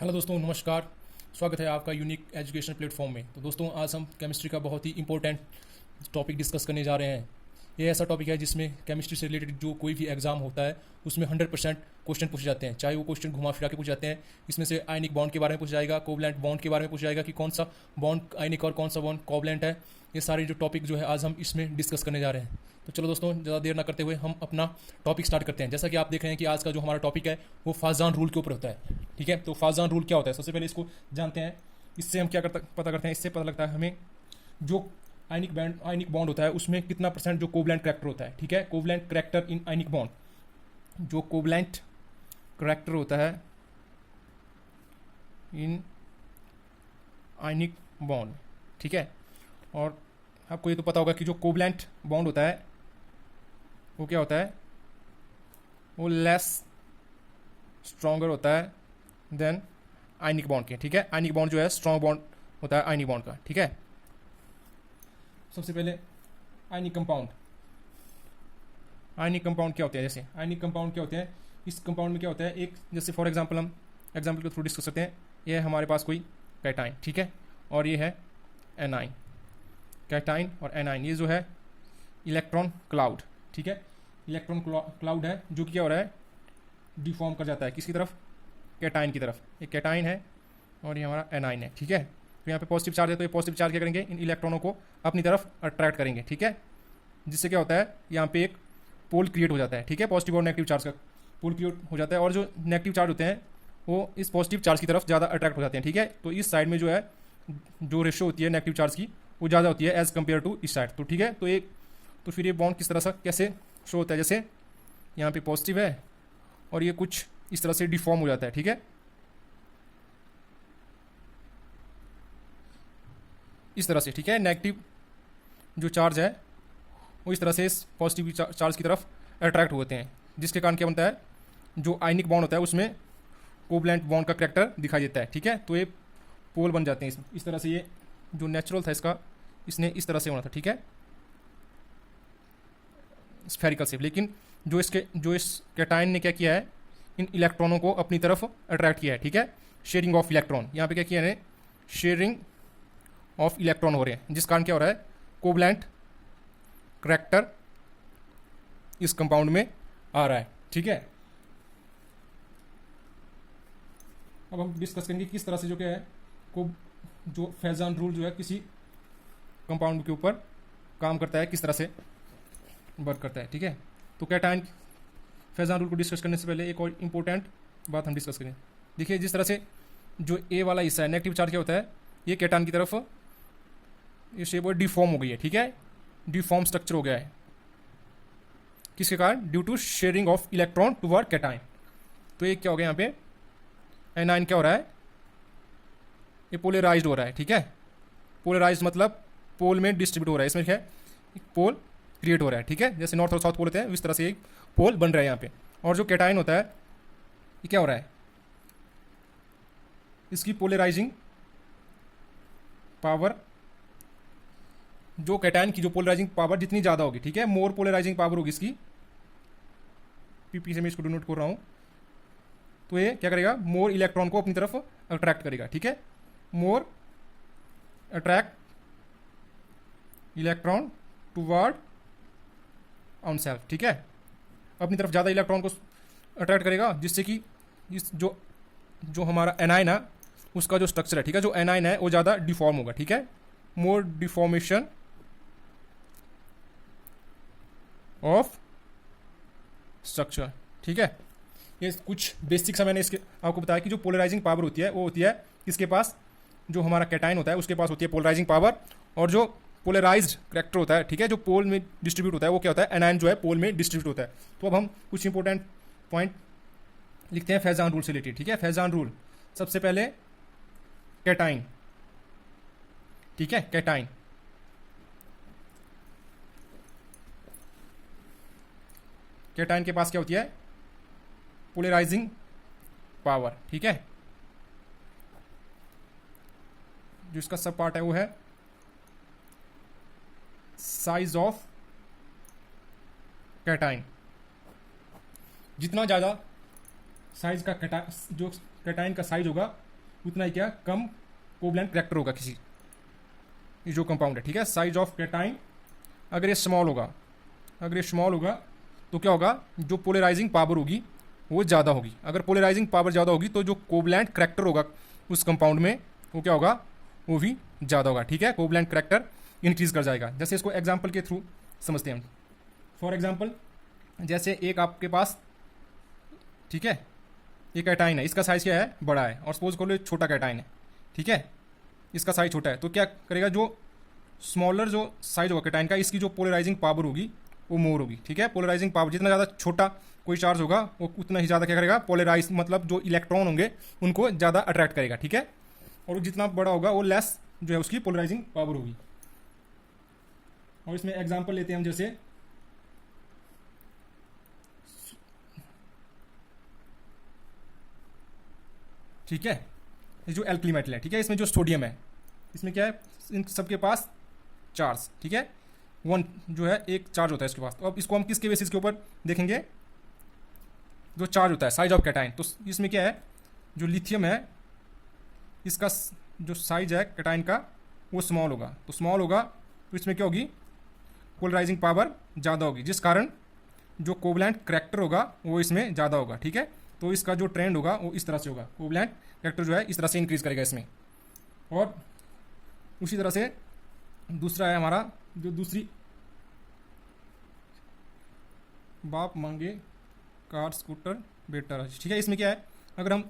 Hello दोस्तों, नमस्कार। स्वागत है आपका यूनिक एजुकेशन प्लेटफॉर्म में। तो दोस्तों, आज हम केमिस्ट्री का बहुत ही इंपॉर्टेंट टॉपिक डिस्कस करने जा रहे हैं। ये ऐसा टॉपिक है जिसमें केमिस्ट्री से रिलेटेड जो कोई भी एग्जाम होता है उसमें 100% क्वेश्चन पूछे जाते हैं, चाहे वो क्वेश्चन घुमा फिरा के पूछे जाते हैं। इसमें से आयनिक बॉन्ड के बारे में पूछा जाएगा, कोवलेंट बॉन्ड के बारे में पूछा जाएगा कि कौन सा बॉन्ड आयनिक और कौन सा बॉन्ड कोवलेंट है। ये सारे जो टॉपिक जो है आज हम इसमें डिस्कस करने जा रहे हैं। तो चलो दोस्तों, ज़्यादा देर ना करते हुए हम अपना टॉपिक स्टार्ट करते हैं। जैसा कि आप देख रहे हैं कि आज का जो हमारा टॉपिक है वो फाजान रूल के ऊपर होता है। ठीक है, तो फाजान रूल क्या होता है, सबसे पहले इसको जानते हैं। इससे हम क्या पता करते हैं, इससे पता लगता है हमें जो आयनिक बॉन्ड होता है उसमें कितना परसेंट जो कोवलेंट करैक्टर होता है। ठीक है, कोवलेंट करैक्टर इन आयनिक बॉन्ड, जो कोवलेंट करैक्टर होता है इन आयनिक बॉन्ड। ठीक है, और आपको ये तो पता होगा कि जो कोवलेंट बॉन्ड होता है वो क्या होता है, वो लेस स्ट्रॉन्गर होता है देन आयनिक बॉन्ड के। ठीक है, आयनिक बॉन्ड जो है स्ट्रॉन्ग बॉन्ड होता है आयनिक बॉन्ड का। ठीक है, सबसे पहले आयनिक कंपाउंड क्या होते हैं। जैसे आयनिक कंपाउंड क्या होते हैं, इस कंपाउंड में क्या होता है, एक जैसे फॉर एग्जांपल हम एग्जांपल के थ्रू डिस्कस करते हैं। ये है हमारे पास कोई कैटाइन, ठीक है, और ये है एनाइन। कैटाइन और एनाइन, ये जो है इलेक्ट्रॉन क्लाउड। ठीक है, इलेक्ट्रॉन क्लाउड है जो कि क्या हो रहा है, डिफॉर्म कर जाता है किसकी तरफ, कैटाइन की तरफ। ये कैटाइन है और ये हमारा एनाइन है। ठीक है, तो यहाँ पे पॉजिटिव चार्ज है, तो ये पॉजिटिव चार्ज क्या करेंगे, इन इलेक्ट्रॉनों को अपनी तरफ अट्रैक्ट करेंगे। ठीक है, जिससे क्या होता है, यहाँ पे एक पोल क्रिएट हो जाता है। ठीक है, पॉजिटिव और नेगेटिव चार्ज का पोल क्रिएट हो जाता है, और जो नेगेटिव चार्ज होते हैं वो इस पॉजिटिव चार्ज की तरफ ज़्यादा अट्रैक्ट हो जाते हैं। ठीक है, तो इस साइड में जो है जो रेशो होती है नेगेटिव चार्ज की वो ज़्यादा होती है एज़ कम्पेयर टू इस साइड। तो ठीक है, तो फिर ये बॉन्ड किस तरह से कैसे शो होता है, जैसे यहाँ पे पॉजिटिव है और ये कुछ इस तरह से डिफॉर्म हो जाता है। ठीक है, इस तरह से। ठीक है, नेगेटिव जो चार्ज है वो इस तरह से इस पॉजिटिव चार्ज की तरफ अट्रैक्ट होते हैं, जिसके कारण क्या बनता है, जो आयनिक बॉन्ड होता है उसमें कोवलेंट बॉन्ड का करैक्टर दिखाई देता है। ठीक है, तो ये पोल बन जाते हैं इस तरह से। ये जो नेचुरल था इसका, इसने इस तरह से होना था। ठीक है, स्फेरिकल शेप, लेकिन जो इस कैटाइन ने क्या किया है, इन इलेक्ट्रॉनों को अपनी तरफ अट्रैक्ट किया है। ठीक है, शेयरिंग ऑफ इलेक्ट्रॉन, यहाँ पे क्या किया है, शेयरिंग ऑफ इलेक्ट्रॉन हो रहे हैं, जिस कारण क्या हो रहा है, कोवलेंट करैक्टर इस कंपाउंड में आ रहा है। ठीक है, अब हम डिस्कस करेंगे किस तरह से जो क्या है को जो फैजान रूल जो है किसी कंपाउंड के ऊपर काम करता है, किस तरह से वर्क करता है। ठीक है, तो कैटाइन फैजान रूल को डिस्कस करने से पहले एक और इंपॉर्टेंट बात हम डिस्कस करें। देखिए, जिस तरह से जो ए वाला हिस्सा है नेगेटिव चार्ज क्या होता है, ये कैटाइन की तरफ ये शेप डिफॉर्म हो गई है। ठीक है, डिफॉर्म स्ट्रक्चर हो गया है, किसके कारण, due to sharing of electron toward cation. तो ये क्या हो गया, यहाँ पे एनाइन क्या हो रहा है, ये पोलराइज्ड हो रहा है। ठीक है, पोलराइज्ड मतलब पोल में डिस्ट्रीब्यूट हो रहा है, इसमें क्या है, एक पोल क्रिएट हो रहा है। ठीक है, जैसे नॉर्थ और साउथ पोल होते हैं इस तरह से एक पोल बन रहा है यहाँ पे। और जो कैटाइन होता है ये क्या हो रहा है, इसकी पोलराइजिंग पावर, जो कैटाइन की जो पोलराइजिंग पावर जितनी ज़्यादा होगी, ठीक है, मोर पोलराइजिंग पावर होगी इसकी, पीपी से मैं इसको डिनोट कर रहा हूँ, तो ये क्या करेगा, मोर इलेक्ट्रॉन को अपनी तरफ अट्रैक्ट करेगा। ठीक है, more attract electron toward on self. ठीक है, अपनी तरफ ज़्यादा इलेक्ट्रॉन को अट्रैक्ट करेगा, जिससे कि इस जो हमारा एनाइन है उसका जो स्ट्रक्चर है, ठीक है, जो एनाइन है वो ज़्यादा डिफॉर्म होगा। ठीक है, मोर डिफॉर्मेशन ऑफ स्ट्रक्चर। ठीक है, ये कुछ बेसिक्स है, मैंने इसके आपको बताया कि जो पोलराइजिंग पावर होती है वो होती है किसके पास, जो हमारा कैटाइन होता है उसके पास होती है पोलराइजिंग पावर, और जो पोलराइज्ड करैक्टर होता है, ठीक है, जो पोल में डिस्ट्रीब्यूट होता है वो क्या होता है, एनाइन जो है पोल में डिस्ट्रीब्यूट होता है। तो अब हम कुछ इंपॉर्टेंट पॉइंट लिखते हैं फैजान रूल से रिलेटेड। ठीक है, फैजान रूल, सबसे पहले कैटाइन। ठीक है, कैटाइन, कैटाइन के पास क्या होती है, पोलराइजिंग पावर। ठीक है, जो इसका सब पार्ट है वो है साइज ऑफ कैटाइन। जितना ज़्यादा साइज का जो कैटाइन का साइज होगा उतना ही क्या कम कोवलेंट करैक्टर होगा किसी ये जो कंपाउंड है, ठीक है। साइज ऑफ कैटाइन अगर ये स्मॉल होगा, अगर ये स्मॉल होगा तो क्या होगा, जो पोलराइजिंग पावर होगी वो ज़्यादा होगी। अगर पोलराइजिंग पावर ज़्यादा होगी तो जो कोवलेंट करैक्टर होगा उस कंपाउंड में वो क्या होगा, वो भी ज़्यादा होगा, ठीक है। कोवलेंट करैक्टर इंक्रीज कर जाएगा। जैसे इसको एग्जाम्पल के थ्रू समझते हैं हम। फॉर एग्जाम्पल जैसे एक आपके पास, ठीक है, ये कैटाइन है, इसका साइज़ क्या है, बड़ा है, और सपोज करो छोटा कैटाइन है, ठीक है, इसका साइज छोटा है, तो क्या करेगा, जो स्मॉलर जो साइज होगा कैटाइन का, इसकी जो पोलराइजिंग पावर होगी वो मोर होगी, ठीक है। पोलराइजिंग पावर जितना ज़्यादा छोटा कोई चार्ज होगा वो उतना ही ज़्यादा क्या करेगा, पोलराइज मतलब जो इलेक्ट्रॉन होंगे उनको ज़्यादा अट्रैक्ट करेगा, ठीक है। और जितना बड़ा होगा वो लेस जो है उसकी पोलराइजिंग पावर होगी। और इसमें एग्जांपल लेते हैं हम, जैसे ठीक है, ये जो एल्कली मेटल है, ठीक है, इसमें जो सोडियम है, इसमें क्या है, इन सबके पास चार्ज, ठीक है, वन जो है एक चार्ज होता है इसके पास। तो अब इसको हम किसके बेसिस के ऊपर देखेंगे, जो चार्ज होता है साइज ऑफ कैटाइन। तो इसमें क्या है, जो लिथियम है इसका जो साइज है कैटाइन का वो स्मॉल होगा, तो स्मॉल होगा तो इसमें क्या होगी, पोलराइजिंग पावर ज़्यादा होगी, जिस कारण जो कोवलेंट करैक्टर होगा वो इसमें ज़्यादा होगा, ठीक है। तो इसका जो ट्रेंड होगा वो इस तरह से होगा, कोवलेंट करैक्टर जो है इस तरह से इंक्रीज करेगा इसमें। और उसी तरह से दूसरा है हमारा, जो दूसरी बाप मांगे कार स्कूटर बेटर, ठीक है। इसमें क्या है, अगर हम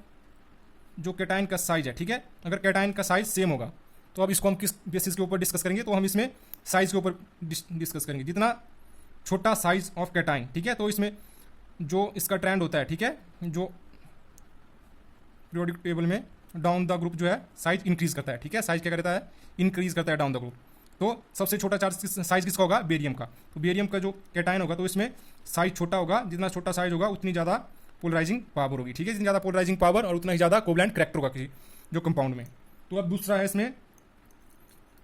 जो कैटाइन का साइज है, ठीक है, अगर कैटाइन का साइज सेम होगा तो अब इसको हम किस बेसिस के ऊपर डिस्कस करेंगे, तो हम इसमें साइज के ऊपर डिस्कस करेंगे। जितना छोटा साइज ऑफ कैटाइन, ठीक है, तो इसमें जो इसका ट्रेंड होता है, ठीक है, जो पीरियोडिक टेबल में डाउन द ग्रुप जो है साइज इंक्रीज करता है, ठीक है, साइज क्या करता है, इंक्रीज करता है डाउन द ग्रुप। तो सबसे छोटा चार्ज साइज किसका होगा, बेरियम का। तो बेरियम का जो कैटाइन होगा तो इसमें साइज छोटा होगा, जितना छोटा साइज होगा उतनी ज़्यादा पोलराइजिंग पावर होगी, ठीक है, जितनी ज़्यादा पोलराइजिंग पावर और उतना ही ज़्यादा कोवलेंट करैक्टर होगा किसी जो कंपाउंड में। तो अब दूसरा है इसमें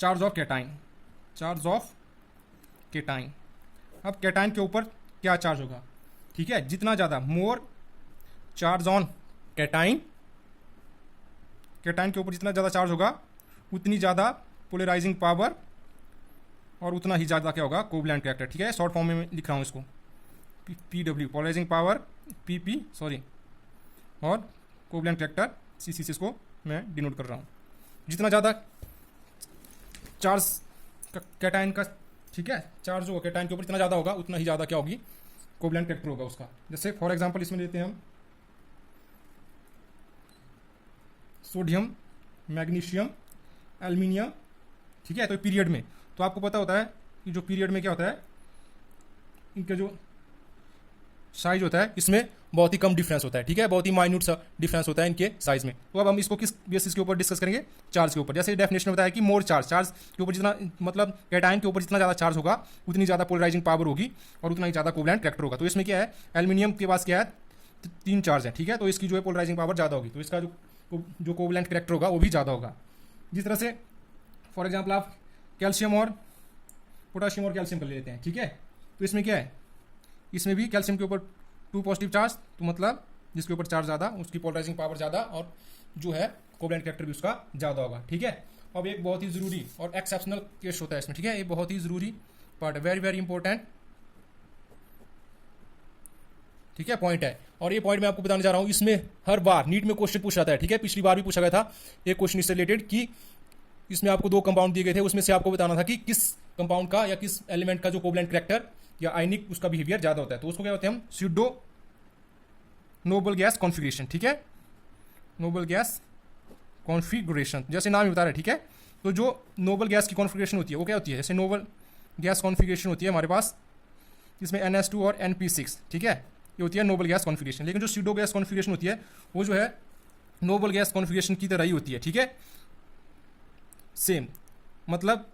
charge of cation, charge of cation. अब कैटाइन के ऊपर क्या चार्ज होगा, ठीक है, जितना ज़्यादा मोर चार्ज ऑन कैटाइन, कैटाइन के ऊपर जितना ज़्यादा चार्ज होगा उतनी ज़्यादा पोलराइजिंग पावर और उतना ही ज़्यादा क्या होगा, कोवलेंट करैक्टर, ठीक है। शॉर्ट फॉर्म में लिख रहा हूँ इसको, PW polarising power, PP sorry, और कोवलेंट करैक्टर CC से इसको मैं डिनोट कर रहा हूँ। जितना ज़्यादा चार्ज कैटाइन का, ठीक है, चार्ज होगा कैटाइन के ऊपर जितना ज़्यादा होगा उतना ही ज़्यादा क्या होगी, कोवलेंट करैक्टर होगा उसका। जैसे फॉर एग्जांपल इसमें लेते हैं हम सोडियम, मैग्नीशियम, एल्युमिनियम, ठीक है। तो पीरियड में तो आपको पता होता है कि जो पीरियड में क्या होता है, इनका जो साइज होता है इसमें बहुत ही कम डिफरेंस होता है, ठीक है, बहुत ही माइन्यूट सा डिफरेंस होता है इनके साइज में। तो अब हम इसको किस बेसिस के ऊपर डिस्कस करेंगे, चार्ज के ऊपर। जैसे डेफिनेशन बताया कि मोर चार्ज, चार्ज के ऊपर जितना मतलब कैटाइन के ऊपर जितना ज़्यादा चार्ज होगा उतनी ज़्यादा पोलराइजिंग पावर होगी और उतना ही ज़्यादा कोवलेंट करैक्टर होगा। तो इसमें क्या है, एल्युमिनियम के पास क्या है, 3 चार्ज है, ठीक है, तो इसकी जो है पोलराइजिंग पावर ज़्यादा होगी, तो इसका जो कोवलेंट करैक्टर होगा वो भी ज़्यादा होगा। जिस तरह से फॉर एग्जाम्पल आप कैल्शियम और पोटाशियम और कैल्शियम कर लेते हैं, ठीक है, तो इसमें क्या है, इसमें भी कैल्शियम के ऊपर 2 पॉजिटिव चार्ज, तो मतलब जिसके ऊपर चार्ज ज़्यादा उसकी पोलराइजिंग पावर ज़्यादा और जो है कोवलेंट करैक्टर भी उसका ज़्यादा होगा, ठीक है। अब एक बहुत ही ज़रूरी और एक्सेप्शनल केस होता है इसमें, ठीक है, ये बहुत ही ज़रूरी पार्ट है, वेरी वेरी इंपॉर्टेंट, ठीक है, पॉइंट है। और ये पॉइंट मैं आपको बताने जा रहा हूँ, इसमें हर बार नीट में क्वेश्चन पूछा जाता है, ठीक है, पिछली बार भी पूछा गया था एक क्वेश्चन इससे रिलेटेड कि इसमें आपको 2 कंपाउंड दिए गए थे, उसमें से आपको बताना था कि किस कंपाउंड का या किस एलिमेंट का जो कोवलेंट करैक्टर या आयनिक उसका बिहेवियर ज़्यादा होता है। तो उसको क्या होते हैं हम, स्यूडो नोबल गैस कॉन्फिगरेशन, ठीक है, नोबल गैस कॉन्फिगरेशन जैसे नाम ही बता रहे हैं, ठीक है। तो जो नोबल गैस की कॉन्फिगरेशन होती है वो क्या होती है, जैसे नोबल गैस कॉन्फिगरेशन होती है हमारे पास, इसमें NH2 और NP6, ठीक है, ये होती है नोबल गैस कॉन्फिगरेशन। लेकिन जो स्यूडो गैस कॉन्फिगरेशन होती है वो जो है नोबल गैस कॉन्फिगरेशन की तरह ही होती है, ठीक है, सेम मतलब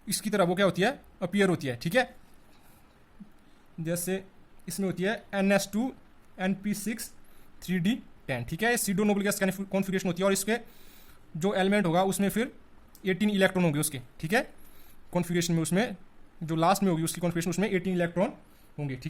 इसकी तरह वो क्या होती है, अपीयर होती है, ठीक है। जैसे इसमें होती है NH2 NP6 3D10, ठीक है, ये स्यूडो नोबल गैस कॉन्फिगरेशन होती है और इसके जो एलिमेंट होगा उसमें फिर 18 इलेक्ट्रॉन होंगे उसके, ठीक है, कॉन्फिगरेशन में, उसमें जो लास्ट में होगी उसकी कॉन्फिगरेशन उसमें 18 इलेक्ट्रॉन होंगे, ठीक।